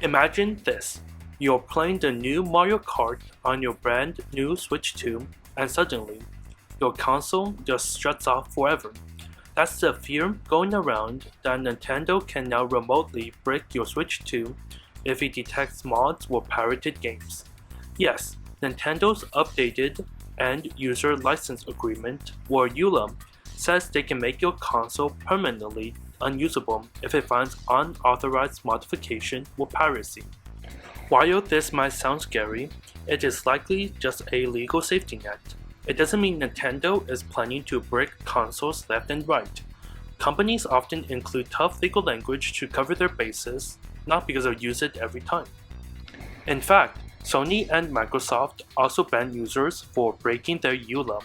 Imagine this. You're playing the new Mario Kart on your brand new Switch 2, and suddenly, your console just shuts off forever. That's the fear going around that Nintendo can now remotely break your Switch 2 if it detects mods or pirated games. Yes, Nintendo's updated End User License Agreement, or EULA, says they can make your console permanently unusable if it finds unauthorized modification or piracy. While this might sound scary, it is likely just a legal safety net. It doesn't mean Nintendo is planning to break consoles left and right. Companies often include tough legal language to cover their bases, not because they'll use it every time. In fact, Sony and Microsoft also ban users for breaking their EULA,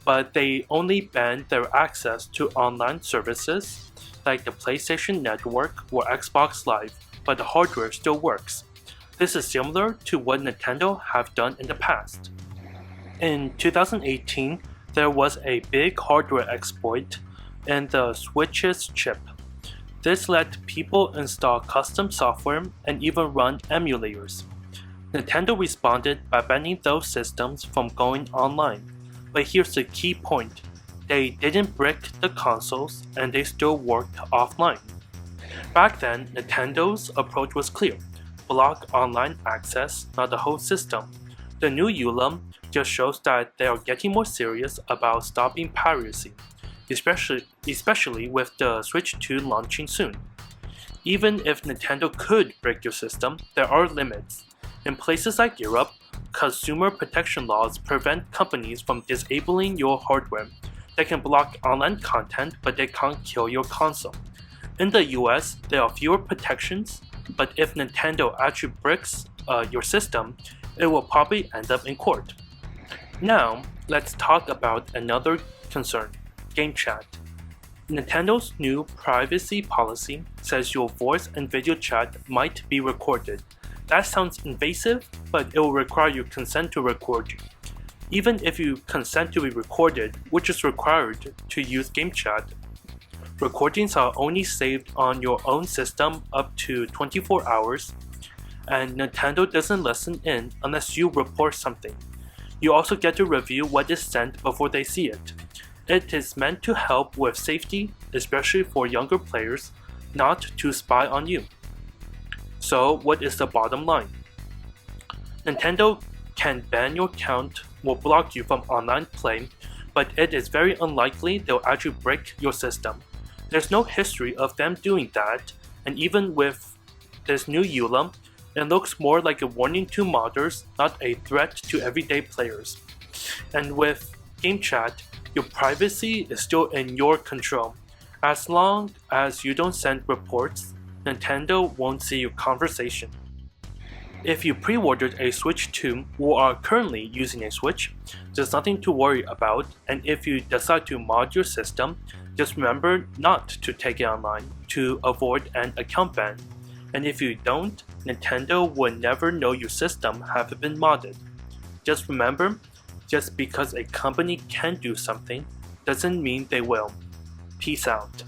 but they only ban their access to online services like the PlayStation Network or Xbox Live, but the hardware still works. This is similar to what Nintendo have done in the past. In 2018, there was a big hardware exploit in the Switch's chip. This let people install custom software and even run emulators. Nintendo responded by banning those systems from going online. But here's the key point. They didn't break the consoles and they still worked offline. Back then, Nintendo's approach was clear. Block online access, not the whole system. The new EULA just shows that they are getting more serious about stopping piracy, especially with the Switch 2 launching soon. Even if Nintendo could break your system, there are limits. In places like Europe, consumer protection laws prevent companies from disabling your hardware. They can block online content, but they can't kill your console. In the US, there are fewer protections, but if Nintendo actually breaks your system, it will probably end up in court. Now, let's talk about another concern, Gamechat. Nintendo's new privacy policy says your voice and video chat might be recorded. That sounds invasive, but it will require your consent to record you. Even if you consent to be recorded, which is required to use Gamechat, recordings are only saved on your own system up to 24 hours, and Nintendo doesn't listen in unless you report something. You also get to review what is sent before they see it. It is meant to help with safety, especially for younger players, not to spy on you. So, what is the bottom line? Nintendo can ban your account or block you from online play, but it is very unlikely they'll actually break your system. There's no history of them doing that, and even with this new EULA, it looks more like a warning to modders, not a threat to everyday players. And with Gamechat, your privacy is still in your control. As long as you don't send reports, Nintendo won't see your conversation. If you pre-ordered a Switch 2 or are currently using a Switch, there's nothing to worry about, and if you decide to mod your system, just remember not to take it online to avoid an account ban. And if you don't, Nintendo will never know your system have been modded. Just remember, just because a company can do something doesn't mean they will. Peace out.